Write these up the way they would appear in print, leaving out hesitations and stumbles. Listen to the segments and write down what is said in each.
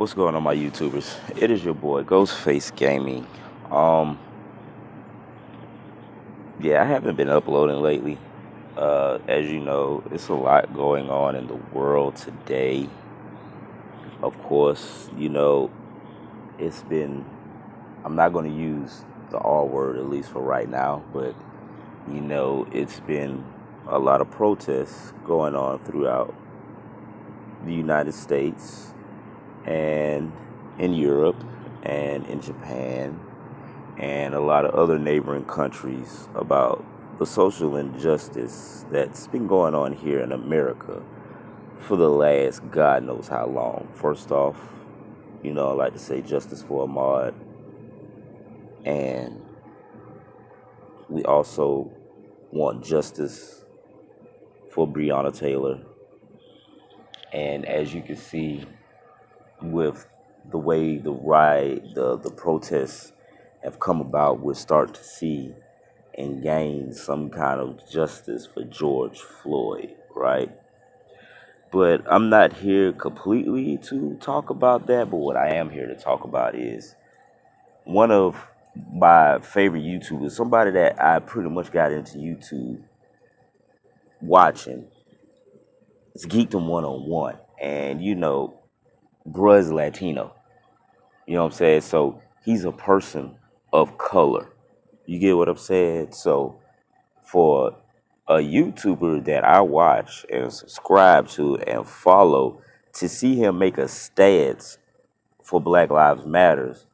What's going on, my YouTubers? It is your boy Ghostface Gaming. Um, yeah, I haven't been uploading lately. As you know, it's a lot going on in the world today. Of course, it's been. I'm not going to use the R word, at least for right now, but it's been a lot of protests going on throughout the United States and in Europe and in Japan and a lot of other neighboring countries about the social injustice that's been going on here in America for the last God knows how long. First off, I like to say justice for Ahmaud, and we also want justice for Breonna Taylor. And as you can see, with the way the protests have come about, we're starting to see and gain some kind of justice for George Floyd, right? But I'm not here completely to talk about that. But what I am here to talk about is one of my favorite YouTubers, somebody that I pretty much got into YouTube watching. It's Geekdom 101. And, bruh's Latino. You know what I'm saying? So he's a person of color. You get what I'm saying? So for a YouTuber that I watch and subscribe to and follow, to see him make a stance for Black Lives Matters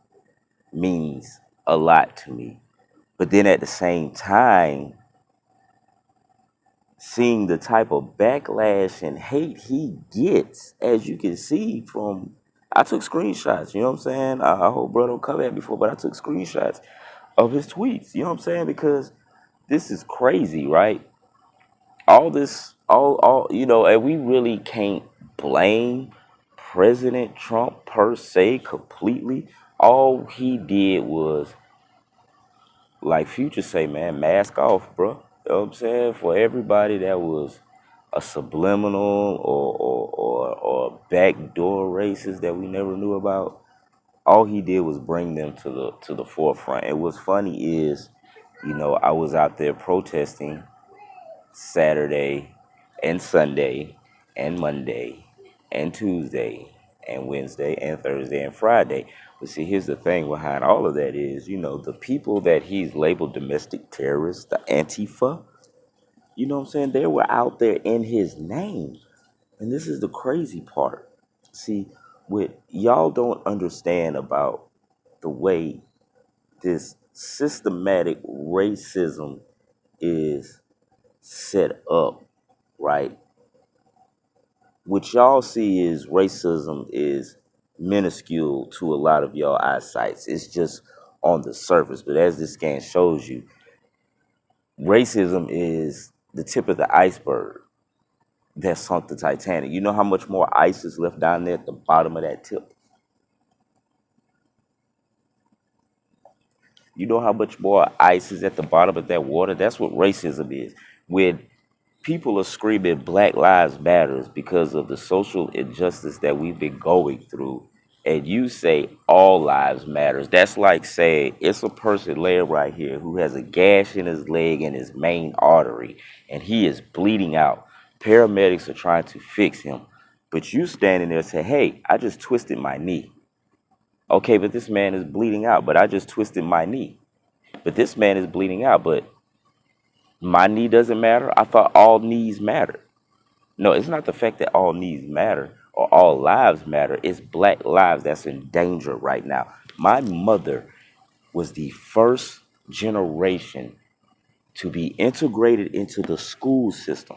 means a lot to me. But then at the same time, seeing the type of backlash and hate he gets, as you can see from, I took screenshots, you know what I'm saying? I hope bro don't come at me before, but I took screenshots of his tweets, you know what I'm saying? Because this is crazy, right? All this, and we really can't blame President Trump per se completely. All he did was, like Future say, man, mask off, bro. You know what I'm saying? For everybody that was a subliminal or backdoor racist that we never knew about, all he did was bring them to the forefront. And what's funny is, I was out there protesting Saturday and Sunday and Monday and Tuesday and Wednesday and Thursday and Friday. But see, here's the thing behind all of that is, the people that he's labeled domestic terrorists, the Antifa, you know what I'm saying? They were out there in his name. And this is the crazy part. See, what y'all don't understand about the way this systematic racism is set up, right? What y'all see is racism is minuscule to a lot of y'all eyesights. It's just on the surface. But as this scan shows you, racism is the tip of the iceberg that sunk the Titanic. You know how much more ice is left down there at the bottom of that tip? You know how much more ice is at the bottom of that water? That's what racism is. When people are screaming Black Lives Matters because of the social injustice that we've been going through, and you say all lives matters, that's like saying it's a person laying right here who has a gash in his leg and his main artery, and he is bleeding out. Paramedics are trying to fix him, but you standing there and say, hey, I just twisted my knee. Okay, but this man is bleeding out, but I just twisted my knee. But this man is bleeding out, but my knee doesn't matter. I thought all knees matter. No, it's not the fact that all knees matter or all lives matter. It's Black lives that's in danger right now. My mother was the first generation to be integrated into the school system.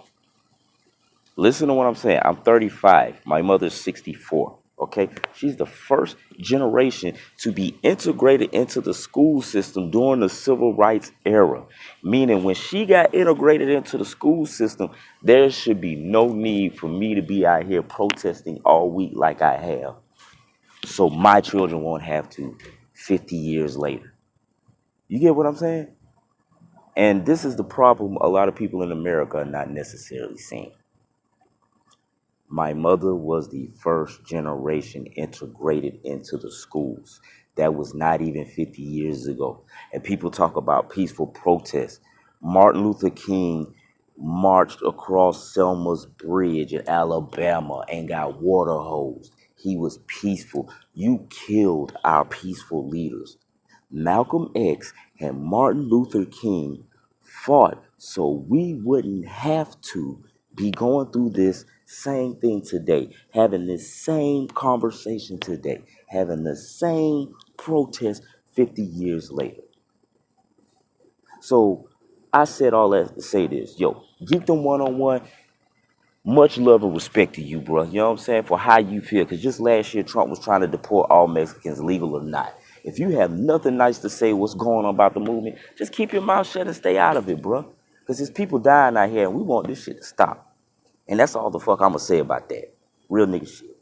Listen to what I'm saying. I'm 35. My mother's 64. Okay, she's the first generation to be integrated into the school system during the civil rights era. Meaning, when she got integrated into the school system, there should be no need for me to be out here protesting all week like I have. So my children won't have to 50 years later. You get what I'm saying? And this is the problem a lot of people in America are not necessarily seeing. My mother was the first generation integrated into the schools. That was not even 50 years ago. And people talk about peaceful protests. Martin Luther King marched across Selma's Bridge in Alabama and got water hosed. He was peaceful. You killed our peaceful leaders. Malcolm X and Martin Luther King fought so we wouldn't have to be going through this same thing today, having this same conversation today, having the same protest 50 years later. So I said all that to say this. Yo, get them one on one. Much love and respect to you, bro. You know what I'm saying? For how you feel. Because just last year, Trump was trying to deport all Mexicans, legal or not. If you have nothing nice to say what's going on about the movement, just keep your mouth shut and stay out of it, bro. Because there's people dying out here and we want this shit to stop. And that's all the fuck I'm going to say about that. Real nigga shit.